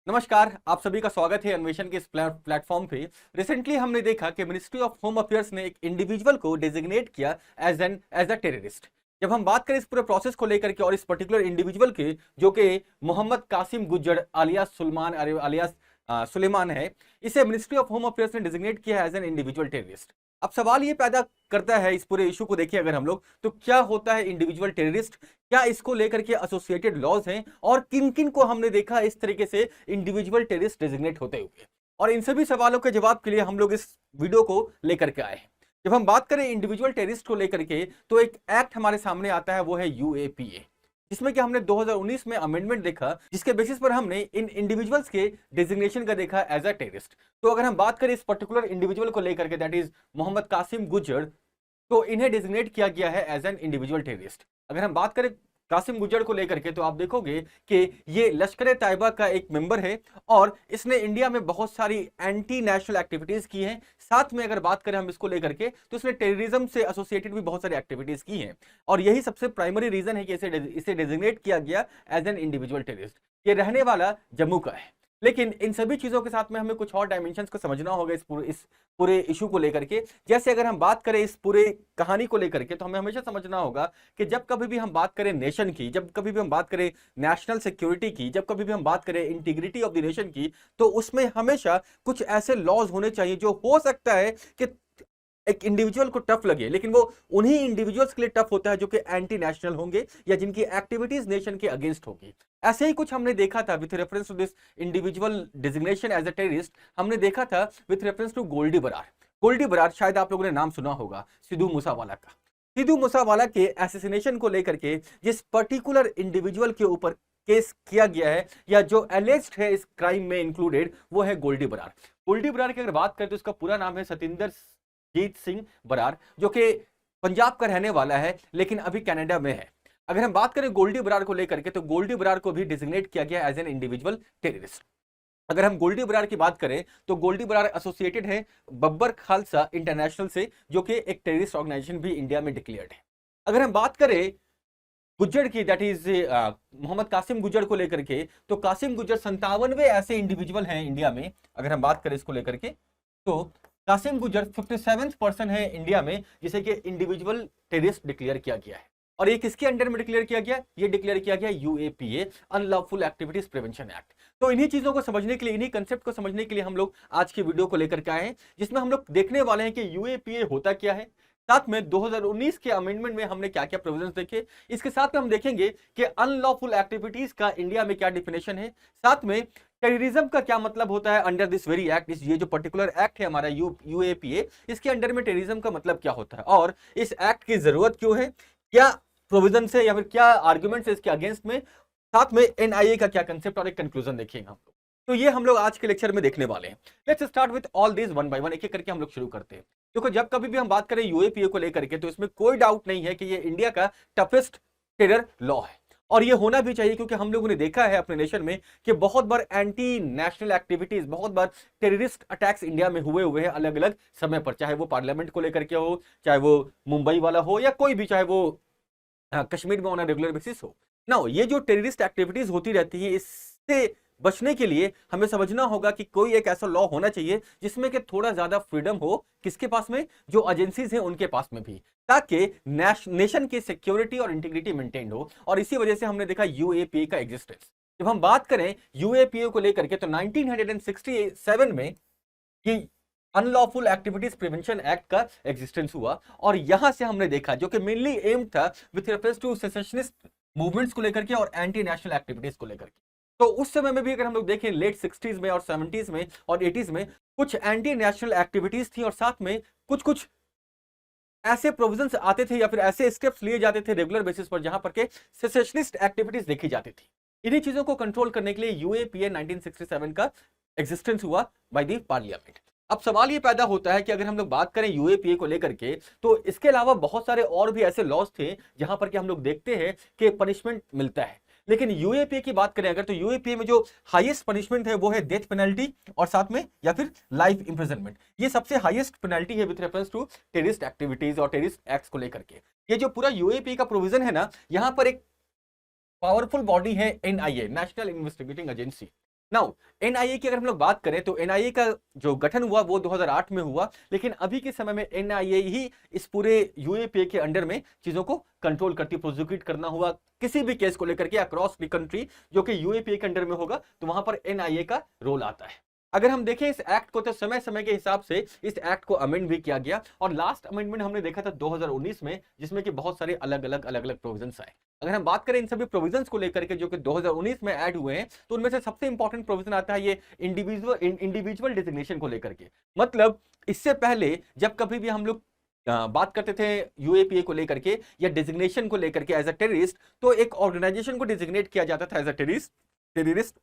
नमस्कार, आप सभी का स्वागत है अन्वेषण के इस प्लेटफॉर्म पे। रिसेंटली हमने देखा कि मिनिस्ट्री ऑफ होम अफेयर्स ने एक इंडिविजुअल को डेजिग्नेट किया एज अ टेररिस्ट। जब हम बात करें इस पूरे प्रोसेस को लेकर के और इस पर्टिकुलर इंडिविजुअल के, जो कि मोहम्मद कासिम गुज्जर alias सुलमान alias सुलेमान है, इसे मिनिस्ट्री ऑफ होम अफेयर्स ने डेजिग्नेट किया है एज एन इंडिविजुअल टेररिस्ट। अब सवाल ये पैदा करता है, इस पूरे इशू को देखिए अगर हम लोग, तो क्या होता है इंडिविजुअल टेररिस्ट, क्या इसको लेकर के एसोसिएटेड लॉज हैं और किन किन को हमने देखा इस तरीके से इंडिविजुअल टेररिस्ट डेजिग्नेट होते हुए। और इन सभी सवालों के जवाब के लिए हम लोग इस वीडियो को लेकर के आए हैं। जब हम बात करें इंडिविजुअल टेररिस्ट को लेकर के, तो एक एक्ट हमारे सामने आता है, वो है यूएपीए, जिसमें कि हमने 2019 में अमेंडमेंट देखा, जिसके बेसिस पर हमने इन इंडिविजुअल्स के डेजिग्नेशन का देखा एज अ टेररिस्ट। तो अगर हम बात करें इस पर्टिकुलर इंडिविजुअल को लेकर के, दैट इज मोहम्मद कासिम गुज्जर, तो इन्हें डेजिग्नेट किया गया है एज एन इंडिविजुअल टेररिस्ट। अगर हम बात करें कासिम गुज्जर को लेकर के, तो आप देखोगे कि ये लश्कर तैयबा का एक मेंबर है और इसने इंडिया में बहुत सारी एंटी नेशनल एक्टिविटीज की हैं। साथ में अगर बात करें हम इसको लेकर के, तो इसने टेररिज्म से एसोसिएटेड भी बहुत सारी एक्टिविटीज की हैं और यही सबसे प्राइमरी रीजन है कि इसे डेजिग्नेट किया गया एज एन इंडिविजुअल टेररिस्ट। ये रहने वाला जम्मू का है। लेकिन इन सभी चीजों के साथ में हमें कुछ और डायमेंशंस को समझना होगा इस पूरे इशू को लेकर के। जैसे अगर हम बात करें इस पूरे कहानी को लेकर के, तो हमें हमेशा समझना होगा कि जब कभी भी हम बात करें नेशन की, जब कभी भी हम बात करें नेशनल सिक्योरिटी की, जब कभी भी हम बात करें इंटीग्रिटी ऑफ द नेशन की, तो उसमें हमेशा कुछ ऐसे लॉज होने चाहिए जो हो सकता है कि एक इंडिविजुअल को टफ लगे, लेकिन वो उन्हीं इंडिविजुअल्स के लिए टफ होता है जो कि एंटी नेशनल होंगे या जिनकी एक्टिविटीज नेशन के अगेंस्ट होगी। ऐसे ही कुछ हमने देखा था with reference to this individual designation as a terrorist. हमने देखा था with reference to Goldy Brar. Goldy Brar, शायद आप लोगों ने नाम सुना होगा सिद्धू मूसावाला का। सिद्धू मूसावाला के एसेसिनेशन को लेकर के जिस पर्टिकुलर इंडिविजुअल के ऊपर केस किया गया है या जो एलिज्ड है इस क्राइम में इंक्लूडेड, वो है गोल्डी बरार। गोल्डी बरार की अगर बात करें तो इसका पूरा नाम है सतिंदर जीत सिंह बरार, जो कि पंजाब का रहने वाला है लेकिन अभी कनाडा में है। अगर हम बात करें गोल्डी बरार को लेकर के, तो गोल्डी बरार को भी डिजिग्नेट किया गया एज एन इंडिविजुअल टेररिस्ट। अगर हम गोल्डी बरार की बात करें, तो गोल्डी बरार एसोसिएटेड है बब्बर खालसा इंटरनेशनल से, जो कि एक टेररिस्ट ऑर्गेनाइजेशन भी इंडिया में डिक्लेयर्ड है। अगर हम बात करें गुज्जर की, दैट इज मोहम्मद कासिम गुज्जर को लेकर के, तो कासिम गुज्जर 57वें ऐसे इंडिविजुअल हैं इंडिया में। अगर हम बात करें इसको लेकर के, तो कासिम गुज्जर 57th पर्सन है इंडिया में जिसे कि इंडिविजुअल टेररिस्ट डिक्लेयर किया गया है। और ये किसके अंडर में डिक्लेयर किया गया? ये डिक्लेयर किया गया UAPA, unlawful activities prevention act. तो इन्हीं चीजों को समझने के लिए, इन्हीं कंसेप्ट को समझने के लिए हम लोग आज की वीडियो को लेकर के आए हैं, जिसमें हम लोग देखने वाले हैं कि यूएपीए होता क्या है, साथ में 2019 के अमेंडमेंट में हमने क्या क्या प्रोविजंस देखे, इसके साथ में हम देखेंगे कि अनलॉफुल एक्टिविटीज का इंडिया में क्या डिफिनेशन है, साथ में टेररिज्म का क्या मतलब होता है अंडर दिस वेरी एक्ट। ये जो पर्टिकुलर एक्ट है हमारा यूएपीए, इसके अंडर में टेररिज्म का मतलब क्या होता है और इस एक्ट की जरूरत क्यों है, क्या प्रोविजन है या फिर क्या आर्ग्यूमेंट्स है इसके अगेंस्ट में, साथ में एनआईए का क्या कंसेप्ट और एक कंक्लूजन देखेंगे हम लोग। तो ये हम लोग आज के लेक्चर में देखने वाले हैं। Let's start with all this one by one, एक एक करके हम लोग शुरू करते हैं। देखो, जब कभी भी हम बात करें यूएपीए को लेकर के, तो इसमें कोई डाउट नहीं है कि ये इंडिया का टफेस्ट टेरर लॉ है और ये होना भी चाहिए, क्योंकि हम लोगों ने देखा है अपने नेशन में कि बहुत बार एंटी नेशनल एक्टिविटीज, बहुत बार टेररिस्ट अटैक्स इंडिया में हुए हैं अलग अलग समय पर, चाहे वो पार्लियामेंट को लेकर के हो, चाहे वो मुंबई वाला हो या कोई भी, चाहे वो कश्मीर में ऑन रेगुलर बेसिस हो ना। ये जो टेररिस्ट एक्टिविटीज होती रहती है, इससे बचने के लिए हमें समझना होगा कि कोई एक ऐसा लॉ होना चाहिए जिसमें कि थोड़ा ज्यादा फ्रीडम हो, किसके पास में, जो एजेंसीज हैं उनके पास में भी, ताकि नेशन की सिक्योरिटी और इंटीग्रिटी मेंटेन हो। और इसी वजह से हमने देखा यूएपीए का एग्जिस्टेंस। जब हम बात करें यूएपीए को लेकर के, तो 1967 में ये अनलॉफुल एक्टिविटीज प्रिवेंशन एक्ट का एग्जिस्टेंस हुआ और यहां से हमने देखा, जो कि मेनली एम था with reference to secessionist movements को लेकर के और एंटी नेशनल एक्टिविटीज को लेकर के। तो उस समय में भी अगर हम लोग देखें, लेट 60s में और 70s में और 80s में कुछ एंटी नेशनल एक्टिविटीज थी और साथ में कुछ कुछ ऐसे प्रोविजंस आते थे या फिर ऐसे स्टेप्स लिए जाते थे रेगुलर बेसिस पर, जहां पर के सेसेशनिस्ट एक्टिविटीज देखी जाती थी। इन्हीं चीजों को कंट्रोल करने के लिए यूएपीए 1967 का एग्जिस्टेंस हुआ बाय द पार्लियामेंट। अब सवाल ये पैदा होता है कि अगर हम लोग बात करें यूएपीए को लेकर के, तो इसके अलावा बहुत सारे और भी ऐसे लॉज थे जहां पर कि हम लोग देखते हैं कि पनिशमेंट मिलता है। लेकिन यूएपीए की बात करें अगर, तो यूएपीए में जो हाईएस्ट पनिशमेंट है वो है डेथ पेनल्टी और साथ में या फिर लाइफ इंप्रिजनमेंट। ये सबसे हाईएस्ट पेनल्टी है with reference to terrorist activities और टेररिस्ट एक्ट्स को लेकर के। ये जो पूरा यूएपीए का प्रोविजन है ना, यहां पर एक पावरफुल बॉडी है NIA, national investigating agency. Now NIA की अगर हम लोग बात करें तो एनआईए का जो गठन हुआ वो 2008 में हुआ, लेकिन अभी के समय में एनआईए ही इस पूरे यूएपीए के अंडर में चीजों को कंट्रोल करती, प्रोसिक्यूट करना हुआ किसी भी केस को लेकर के अक्रॉस द कंट्री जो कि यूएपीए के अंडर में होगा, तो वहां पर एनआईए का रोल आता है। अगर हम देखें इस एक्ट को तो समय समय के हिसाब से इस एक्ट को अमेंड भी किया गया, और लास्ट अमेंडमेंट हमने देखा था 2019 में, जिसमें कि बहुत सारे अलग अलग प्रोविजंस आए। अगर हम बात करें इन सभी प्रोविजंस को लेकर के जो कि 2019 में ऐड हुए हैं, तो उनमें से सबसे इंपॉर्टेंट प्रोविजन आता है ये इंडिविजुअल डिजिग्नेशन को लेकर के। मतलब इससे पहले जब कभी भी हम लोग बात करते थे यूएपीए को लेकर के या डिजिग्नेशन को लेकर के एज अ टेररिस्ट, तो एक ऑर्गेनाइजेशन को डिजिग्नेट किया जाता था एज अ टेररिस्ट।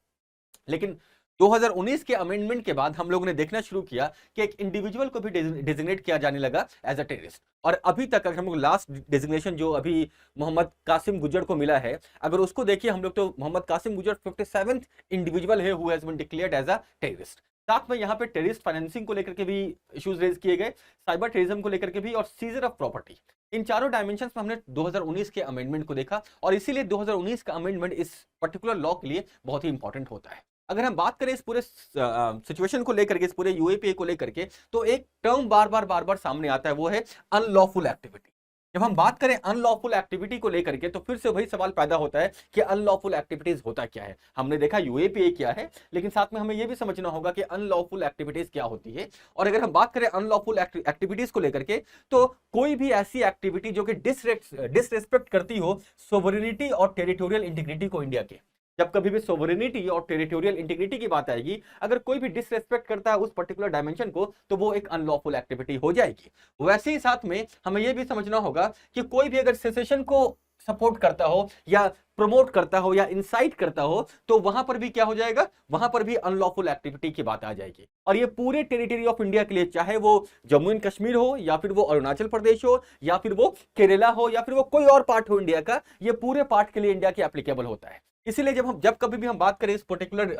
लेकिन 2019 के अमेंडमेंट के बाद हम लोगों ने देखना शुरू किया कि एक इंडिविजुअल को भी डिजिग्नेट किया जाने लगा एज अ टेररिस्ट। और अभी तक अगर हम लोग लास्ट डिजिग्नेशन जो अभी मोहम्मद कासिम गुजर को मिला है, अगर उसको देखिए हम लोग, तो मोहम्मद कासिम गुजर 57th इंडिविजुअल है who has been declared as a terrorist. साथ में यहाँ पे टेररिस्ट फाइनेंसिंग को लेकर के भी इश्यूज रेज किए गए, साइबर टेररिज्म को लेकर के भी, और सीजर ऑफ प्रॉपर्टी। इन चारों डायमेंशंस में हमने 2019 के अमेंडमेंट को देखा, और इसीलिए 2019 का अमेंडमेंट इस पर्टिकुलर लॉ के लिए बहुत ही इंपॉर्टेंट होता है। अगर हम बात करें इस पूरे सिचुएशन को लेकर के, इस पूरे यूएपीए को लेकर के, तो एक टर्म बार बार सामने आता है, वो है अनलॉफुल एक्टिविटी। जब हम बात करें अनलॉफुल एक्टिविटी को लेकर के, तो फिर से वही सवाल पैदा होता है कि अनलॉफुल एक्टिविटीज होता क्या है। हमने देखा यूएपीए क्या है, लेकिन साथ में हमें यह भी समझना होगा कि अनलॉफुल एक्टिविटीज क्या होती है। और अगर हम बात करें अनलॉफुल एक्टिविटीज को लेकर के, तो कोई भी ऐसी एक्टिविटी जो कि डिसरेस्पेक्ट करती हो सोवरेनिटी और टेरिटोरियल इंटीग्रिटी को इंडिया के। जब कभी भी सोवरेनिटी और टेरिटोरियल इंटीग्रिटी की बात आएगी, अगर कोई भी डिसरेस्पेक्ट करता है उस पर्टिकुलर डायमेंशन को, तो वो एक अनलॉफुल एक्टिविटी हो जाएगी। वैसे ही साथ में हमें यह भी समझना होगा कि कोई भी अगर सेसेशन को सपोर्ट करता हो या प्रमोट करता हो या इंसाइट करता हो, तो वहां पर भी क्या हो जाएगा, वहां पर भी अनलॉफुल एक्टिविटी की बात आ जाएगी। और ये पूरे टेरिटरी ऑफ इंडिया के लिए, चाहे वो जम्मू एंड कश्मीर हो, या फिर वो अरुणाचल प्रदेश हो, या फिर वो केरला हो, या फिर वो कोई और पार्ट हो इंडिया का, ये पूरे पार्ट के लिए इंडिया के एप्लीकेबल होता है। इसीलिए जब कभी भी हम बात करें इस पर्टिकुलर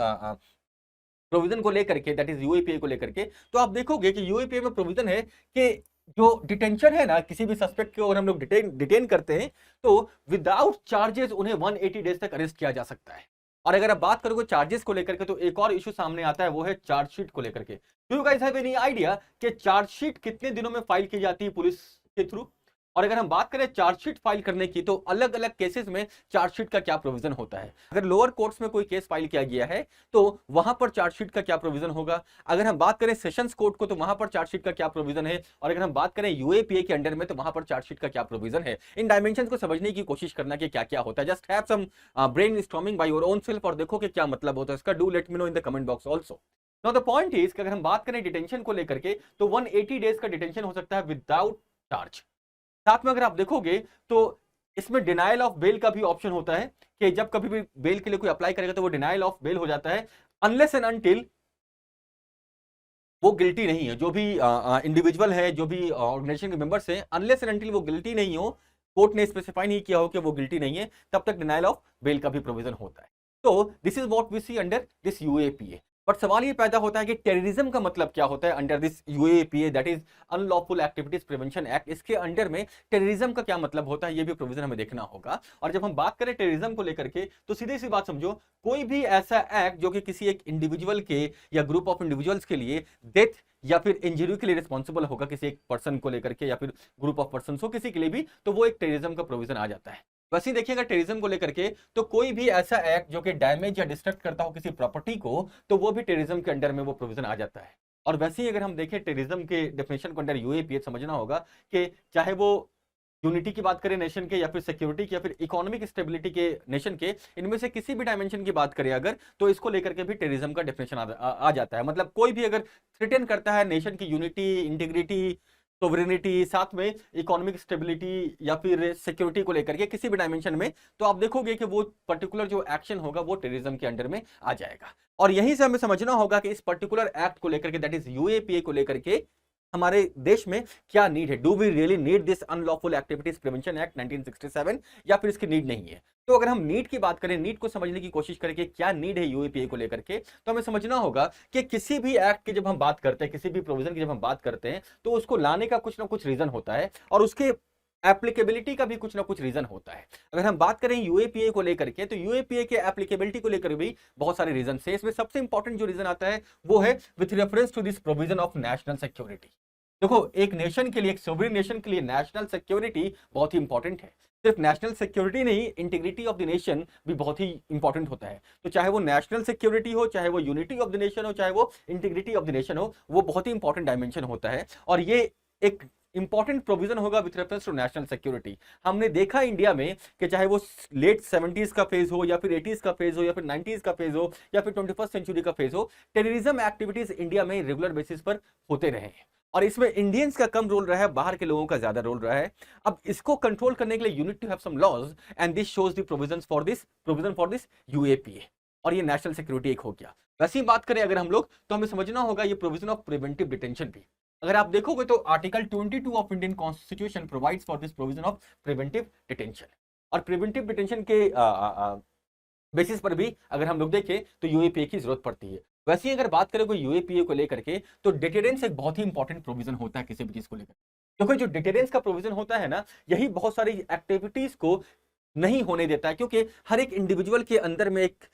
प्रोविजन को लेकर के, दैट इज यूएपीए को लेकर के, तो आप देखोगे कि यूएपीए में प्रोविजन है कि जो डिटेंशन है ना, किसी भी सस्पेक्ट को अगर हम लोग डिटेन करते हैं, तो विदाउट चार्जेस उन्हें 180 डेज तक अरेस्ट किया जा सकता है। और अगर आप बात करोगे चार्जेस को लेकर के, तो एक और इशू सामने आता है, वो है चार्जशीट को लेकर के। Do you guys have any idea कि चार्जशीट कितने दिनों में फाइल की जाती है पुलिस के थ्रू? और अगर हम बात करें चार्जशीट फाइल करने की, तो अलग अलग केसेस में चार्जशीट का क्या प्रोविजन होता है। अगर लोअर कोर्ट्स में कोई केस फाइल किया गया है, तो वहां पर चार्जशीट का क्या प्रोविजन होगा। अगर हम बात करें सेशंस कोर्ट को, तो वहां पर चार्जशीट का क्या प्रोविजन है। और अगर हम बात करें यूएपीए के अंडर में, तो वहां पर चार्जशीट का क्या प्रोविजन है। इन डायमेंशंस को समझने की कोशिश करना कि क्या क्या होता है। Just have some brainstorming by your own self, और देखो कि क्या मतलब होता है इसका। Do let me know in the comment box also. Now the point is कि अगर हम बात करें डिटेंशन को लेकर के, तो 180 डेज का डिटेंशन हो सकता है विदाउट चार्ज। साथ में अगर आप देखोगे तो इसमें डिनायल ऑफ बेल का भी ऑप्शन होता है, कि जब कभी भी बेल के लिए कोई अप्लाई करेगा, तो वो डिनायल ऑफ बेल हो जाता है, अनलेस एंड अनटिल वो गिल्टी नहीं है। जो भी इंडिविजुअल है, जो भी ऑर्गेनाइजेशन के मेंबर्स हैं, अनलेस एंड अनटिल वो गिल्टी नहीं हो, कोर्ट ने स्पेसिफाई नहीं किया हो कि वो गिल्टी नहीं है, तब तक डिनायल ऑफ बेल का भी प्रोविजन होता है। तो this is what we see under this UAPA. But सवाल ये पैदा होता है कि टेररिज्म का मतलब क्या होता है under this UAPA, that is unlawful activities prevention act. इसके अंडर में टेररिज्म का क्या मतलब होता है, ये भी प्रोविजन हमें देखना होगा। और जब हम बात करें टेररिज्म को लेकर के, तो सीधी सी बात समझो, कोई भी ऐसा एक्ट जो कि किसी एक इंडिविजुअल के या ग्रुप ऑफ इंडिविजुअल्स के लिए डेथ या फिर इंजरी के लिए रिस्पॉन्सिबल होगा, किसी एक पर्सन को लेकर के या फिर ग्रुप ऑफ पर्सन हो, किसी के लिए भी, तो वो एक टेररिज्म का प्रोविजन आ जाता है। वैसे ही देखिएगा टेररिज्म को लेकर के, तो कोई भी ऐसा एक्ट जो कि डैमेज या डिस्ट्रक्ट करता हो किसी प्रॉपर्टी को, तो वो भी टेररिज्म के अंडर में वो प्रोविजन आ जाता है। और वैसे ही अगर हम देखें टेररिज्म के डेफिनेशन को अंडर यूएपीए, समझना होगा कि चाहे वो यूनिटी की बात करें नेशन के, या फिर सिक्योरिटी की, या फिर इकोनॉमिक स्टेबिलिटी के नेशन के, इनमें से किसी भी डायमेंशन की बात करें अगर, तो इसको लेकर के भी टेररिज्म का डेफिनेशन आ जाता है। मतलब कोई भी अगर थ्रेटन करता है नेशन की यूनिटी, इंटीग्रिटी, सोवरेनिटी, साथ में इकोनॉमिक स्टेबिलिटी या फिर सिक्योरिटी को लेकर के किसी भी डायमेंशन में, तो आप देखोगे कि वो पर्टिकुलर जो एक्शन होगा वो टेररिज्म के अंडर में आ जाएगा। और यहीं से हमें समझना होगा कि इस पर्टिकुलर एक्ट को लेकर के, दैट इज यूएपीए को लेकर के, हमारे देश में क्या नीड है। Do we really need this unlawful activities prevention act 1967, या फिर इसकी नीड नहीं है। तो अगर हम नीड की बात करें, नीड को समझने की कोशिश करें कि क्या नीड है यूएपीए को लेकर के, तो हमें समझना होगा कि किसी भी एक्ट की जब हम बात करते हैं, किसी भी प्रोविजन की जब हम बात करते हैं, तो उसको लाने का कुछ ना कुछ रीजन होता है। और उसके एप्लीकेबिलिटी का भी कुछ ना कुछ रीजन होता है। अगर हम बात करें यूएपीए को लेकर के, तो यूएपीए के एप्लीकेबिलिटी को लेकर भी बहुत सारे रीजन है। इसमें सबसे इंपॉर्टेंट जो रीजन आता है वो है with reference to this provision of national security. देखो, एक नेशन के लिए, एक सोवरेन नेशन के लिए नेशनल सिक्योरिटी बहुत ही इंपॉर्टेंट है। सिर्फ नेशनल सिक्योरिटी नहीं, इंटीग्रिटी ऑफ द नेशन भी बहुत ही इंपॉर्टेंट होता है। तो चाहे वो नेशनल सिक्योरिटी हो, चाहे वो यूनिटी ऑफ द नेशन हो, चाहे वो इंटीग्रिटी ऑफ द नेशन हो, वो बहुत ही इंपॉर्टेंट डायमेंशन होता है। और ये एक इंपॉर्टेंट प्रोविजन होगा with reference to national security. हमने देखा इंडिया में कि चाहे वो लेट 70s का फेज हो, या फिर 80s का फेज हो, या फिर 90s का फेज हो, या फिर 21st सेंचुरी का फेज हो, टेररिज्म एक्टिविटीज इंडिया में रेगुलर बेसिस पर होते रहे हैं। और इसमें इंडियंस का कम रोल रहा है, बाहर के लोगों का ज्यादा रोल रहा है। अब इसको कंट्रोल करने के लिए you need to have some laws, and this shows the provision for this UAPA. और ये नेशनल सिक्योरिटी एक हो गया। वैसी बात करें अगर हम लोग, तो हमें समझना होगा ये प्रोविजन ऑफ प्रिवेंटिव डिटेंशन भी। अगर आप देखोगे तो article 22 of Indian constitution provides for this provision of preventive detention. और प्रिवेंटिव डिटेंशन के बेसिस पर भी अगर हम लोग देखें तो यूएपीए की जरूरत पड़ती है। वैसे ही अगर बात करें कोई यूएपीए को लेकर के, तो डिटेरेंस एक बहुत ही इंपॉर्टेंट प्रोविजन होता है किसी भी चीज को लेकर। क्योंकि जो डिटेरेंस का प्रोविजन होता है ना, यही बहुत सारी एक्टिविटीज को नहीं होने देता है। क्योंकि हर एक इंडिविजुअल के अंदर में एक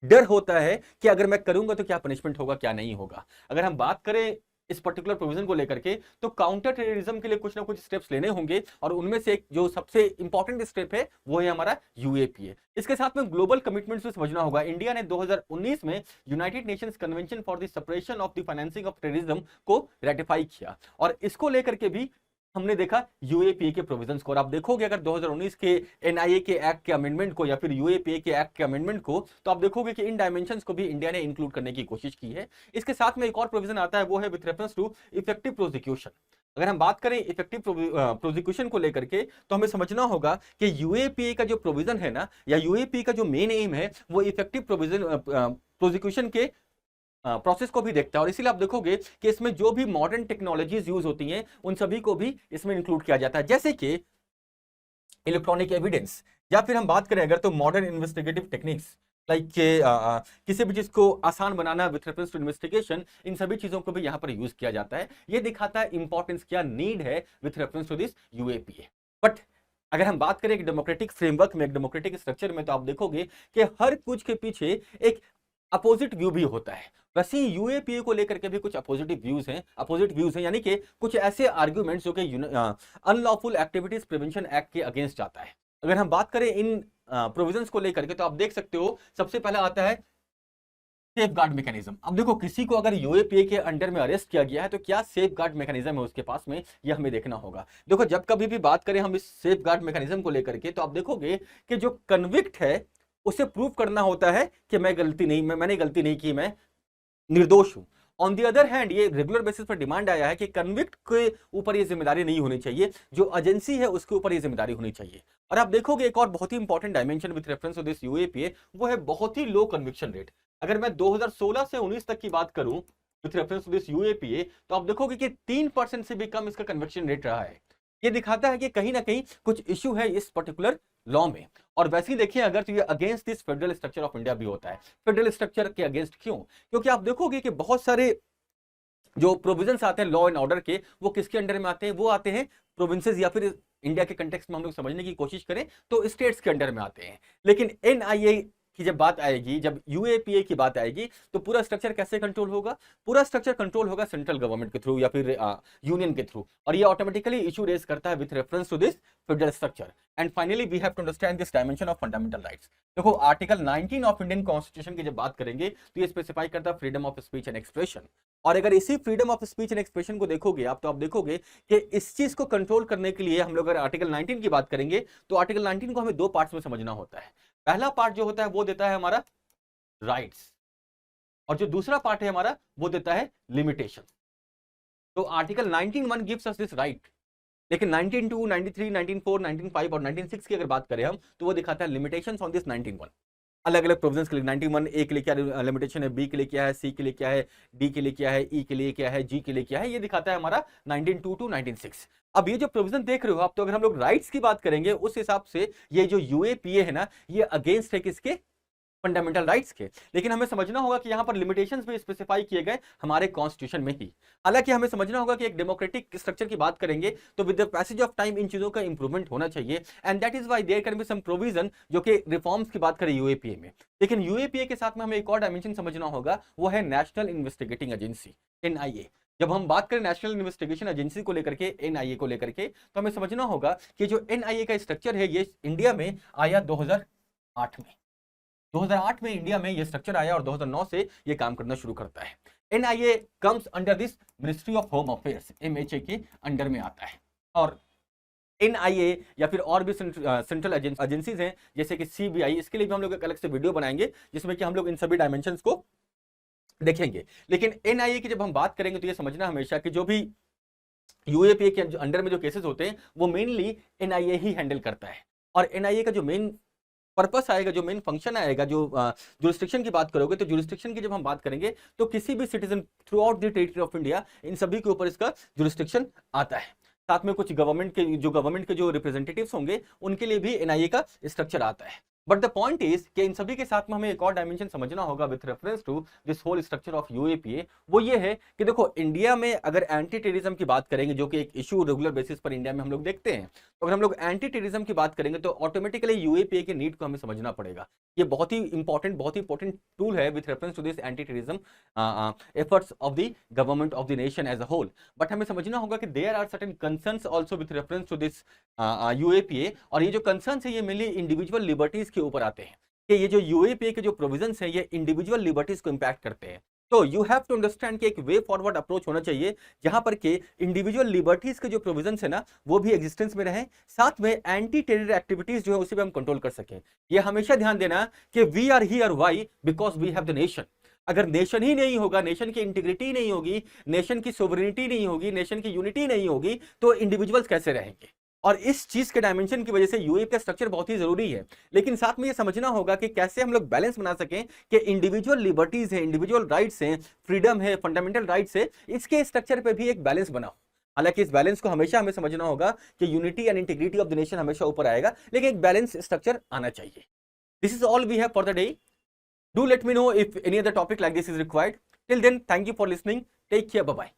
डर होता है कि अगर मैं करूंगा तो क्या पनिशमेंट होगा, क्या नहीं होगा। अगर हम बात करें इस पर्टिकुलर प्रोविजन को लेकर के, तो काउंटर टेररिज्म के लिए कुछ ना कुछ स्टेप्स लेने होंगे, और उनमें से एक जो सबसे इंपॉर्टेंट स्टेप है वो है हमारा यूएपीए। इसके साथ में ग्लोबल कमिटमेंट्स भी समझना होगा। इंडिया ने 2019 में United Nations convention for the separation of the financing of terrorism को रेटिफाई किया, और इसको लेकर के भी हमने देखा यूएपीए के प्रोविजंस को। और आप देखोगे अगर 2019 के एनआईए के एक्ट के अमेंडमेंट को, या फिर यूएपीए के एक्ट के अमेंडमेंट को, तो आप देखोगे कि इन डायमेंशंस को भी इंडिया ने इंक्लूड करने की कोशिश की है। इसके साथ में एक और प्रोविजन आता है, वो है with reference to effective prosecution. अगर हम बात करें इफेक्टिव प्रोसिक्यूशन को लेकर के, तो हमें समझना होगा कि यूएपीए का जो प्रोविजन है ना, या यूएपीए का जो मेन एम है, वो इफेक्टिव प्रोसिक्यूशन के प्रोसेस को भी देखता है। और इसीलिए आप देखोगे कि इसमें जो भी मॉडर्न टेक्नोलॉजीज यूज होती हैं, उन सभी को भी इसमें इंक्लूड किया जाता है, जैसे कि इलेक्ट्रॉनिक एविडेंस, या फिर हम बात करें अगर तो मॉडर्न इन्वेस्टिगेटिव टेक्निक्स, लाइक किसी भी चीज को आसान बनाना विथ रेफरेंस टू इन्वेस्टिगेशन, इन सभी चीजों को भी यहां पर यूज किया जाता है। ये दिखाता है इंपॉर्टेंस, क्या नीड है with reference to this UAPA. बट अगर हम बात करें एक डेमोक्रेटिक फ्रेमवर्क में, एक डेमोक्रेटिक स्ट्रक्चर में, तो आप देखोगे कि हर कुछ के पीछे एक अपोजिट व्यू भी होता है। वैसे ही यूएपीए को लेकर के भी कुछ अपोजिटिव व्यूज हैं, यानी कि कुछ ऐसे आर्ग्यूमेंट्स जो कि अनलॉफुल एक्टिविटीज प्रिवेंशन एक्ट के अगेंस्ट जाता है। अगर हम बात करें इन प्रोविजंस को लेकर के, तो आप देख सकते हो सबसे पहला आता है सेफ गार्ड मैकेनिज्म। अब देखो, किसी को अगर यूएपीए के अंडर में अरेस्ट किया गया है, तो क्या सेफ गार्ड मैकेनिज्म है उसके पास में, यह हमें देखना होगा। देखो, जब कभी भी बात करें हम इस सेफ गार्ड मैकेनिज्म को लेकर के, तो आप देखोगे कि जो कन्विक्ट है उसे प्रूव करना होता है कि मैंने गलती नहीं की, मैं निर्दोष हूं। ऑन दी अदर हैंड, ये रेगुलर बेसिस पर डिमांड आया है कि कन्विक्ट के ऊपर ये जिम्मेदारी नहीं होनी चाहिए, जो एजेंसी है उसके ऊपर ये जिम्मेदारी होनी चाहिए। और आप देखोगे एक और बहुत ही important dimension with reference to this UAPA, वो है बहुत ही लो कन्विक्शन रेट। अगर मैं 2016 से 19 तक की बात करूं with reference to this UAPA, तो आप देखोगे कि 3% से भी कम इसका कन्विक्शन रेट रहा है। ये दिखाता है कि कहीं ना कहीं कुछ इश्यू है इस पर्टिकुलर लॉ में। और वैसे ही देखिए अगर, तो ये against this federal structure of India भी होता है। फेडरल स्ट्रक्चर के अगेंस्ट क्यों? क्योंकि आप देखोगे कि बहुत सारे जो प्रोविजंस आते हैं लॉ एंड ऑर्डर के, वो किसके अंडर में आते हैं? वो आते हैं प्रोविंसेस, या फिर इंडिया के कंटेक्स्ट में हम लोग समझने की कोशिश करें तो स्टेट्स के अंडर में आते हैं। लेकिन एनआईए की जब बात आएगी, जब यूएपीए की बात आएगी, तो पूरा स्ट्रक्चर कैसे कंट्रोल होगा? पूरा स्ट्रक्चर कंट्रोल होगा सेंट्रल गवर्नमेंट के थ्रू, या फिर यूनियन के थ्रू, और ये ऑटोमेटिकली इशू रेज करता है with reference to this federal structure. And finally we have to understand this dimension of fundamental rights. देखो, आर्टिकल 19 ऑफ इंडियन कॉन्स्टिट्यूशन की जब बात करेंगे, तो ये स्पेसिफाई करता है freedom of speech and expression. और अगर इसी freedom of speech and expression को देखोगे आप, तो आप देखोगे कि इस चीज को कंट्रोल करने के लिए हम लोग अगर आर्टिकल 19 की बात करेंगे, तो आर्टिकल 19 को हमें दो पार्ट्स में समझना होता है। पहला पार्ट जो होता है वो देता है हमारा राइट्स, और जो दूसरा पार्ट है हमारा वो देता है लिमिटेशन। तो article 19(1) gives us this right, लेकिन 19(2), 19(3), 19(4), 19(5) और 19(6) की अगर बात करें हम, तो वो दिखाता है लिमिटेशंस ऑन दिस 19(1). अलग अलग प्रोविजंस के लिए 91 ए के लिए क्या लिमिटेशन है, बी के लिए क्या है, सी के लिए क्या है, डी के लिए क्या है, ई के लिए क्या है, जी के लिए क्या है, ये दिखाता है हमारा 19(2) to 19(6). अब ये जो प्रोविजन देख रहे हो आप, तो अगर हम लोग राइट्स की बात करेंगे, उस हिसाब से ये जो यूएपीए है ना, ये अगेंस्ट है किसके? फंडामेंटल राइट्स के। लेकिन हमें समझना होगा कि यहाँ पर लिमिटेशंस भी स्पेसिफाई किए गए हमारे कॉन्स्टिट्यूशन में ही। हालांकि हमें समझना होगा कि एक डेमोक्रेटिक स्ट्रक्चर की बात करेंगे तो with the passage of time इन चीजों का इंप्रूवमेंट होना चाहिए, and that is why there can be some provision जो कि रिफॉर्म्स की बात करें यूएपीए में। लेकिन यूएपीए के साथ में हमें एक और डायमेंशन समझना होगा, वो है नेशनल इन्वेस्टिगेटिंग एजेंसी, एनआईए। जब हम बात करें नेशनल इन्वेस्टिगेशन एजेंसी को लेकर के, एनआईए को लेकर के, तो हमें समझना होगा कि जो एनआईए का स्ट्रक्चर है ये इंडिया में आया 2008 में। 2008 में इंडिया में ये स्ट्रक्चर आया और 2009 से ये काम करना शुरू करता है। NIA comes under this ministry of home affairs, MHA के अंडर में आता है। और एनआईए या फिर और भी सेंट्रल एजेंसीज हैं जैसे कि सीबीआई, इसके लिए भी हम लोग एक अलग से वीडियो बनाएंगे जिसमें कि हम लोग इन सभी डायमेंशंस को देखेंगे। लेकिन एनआईए की जब हम बात करेंगे तो ये समझना हमेशा कि जो भी यूएपीए के अंडर में जो केसेस होते हैं वो मेनली एनआईए ही हैंडल करता है। और एनआईए का जो मेन पर्पस आएगा, जो मेन फंक्शन आएगा, जो जुरिस्डिक्शन की बात करोगे तो जुरिस्डिक्शन की जब हम बात करेंगे तो किसी भी citizen throughout the territory of India, इन सभी के ऊपर इसका जुरिस्डिक्शन आता है। साथ में कुछ गवर्नमेंट के जो रिप्रेजेंटेटिव्स होंगे उनके लिए भी एनआईए का स्ट्रक्चर आता है। बट द पॉइंट इज कि इन सभी के साथ में हमें एक और डायमेंशन समझना होगा with reference to this whole structure of UAPA. वो ये है कि देखो इंडिया में अगर एंटी टेररिज्म की बात करेंगे, जो कि एक इशू रेगुलर बेसिस पर इंडिया में हम लोग देखते हैं, तो अगर हम लोग एंटी टेररिज्म की बात करेंगे तो ऑटोमेटिकली यूएपीए के नीड को हमें समझना पड़ेगा। ये बहुत ही इंपॉर्टेंट टूल है with reference to this anti terrorism efforts of the government of the nation as a whole. But हमें समझना होगा कि there are certain concerns also with reference to this UAPA, और ये जो कंसर्न्स है ये मेनली इंडिविजुअल लिबर्टीज के ऊपर आते हैं कि ये जो यूएपीए के जो प्रोविजंस हैं ये इंडिविजुअल लिबर्टीज को इंपैक्ट करते हैं। तो यू हैव टू अंडरस्टैंड कि एक वे फॉरवर्ड अप्रोच होना चाहिए जहां पर के इंडिविजुअल लिबर्टीज के जो प्रोविजंस है ना वो भी एग्जिस्टेंस में रहे, साथ में एंटी टेरर एक्टिविटीज जो है उसे भी हम कंट्रोल कर सकें। ये हमेशा ध्यान देना कि we are here why, because we have the nation. अगर नेशन ही नहीं होगा, नेशन की इंटीग्रिटी नहीं होगी, नेशन की सोवरेनिटी नहीं होगी, नेशन की यूनिटी नहीं होगी, तो इंडिविजुअल्स कैसे रहेंगे। और इस चीज के डायमेंशन की वजह से यूएपी का स्ट्रक्चर बहुत ही जरूरी है। लेकिन साथ में ये समझना होगा कि कैसे हम लोग बैलेंस बना सकें कि इंडिविजुअल लिबर्टीज है, इंडिविजुअल राइट्स हैं, फ्रीडम है, फंडामेंटल राइट्स है, इसके स्ट्रक्चर पे भी एक बैलेंस बनाओ। हालांकि इस बैलेंस को हमेशा हमें समझना होगा कि unity and integrity of the nation हमेशा ऊपर आएगा, लेकिन एक बैलेंस स्ट्रक्चर आना चाहिए। This is all we have for the day. Do let me know if any other topic like this is required. Till then, thank you for listening. Take care. Bye-bye.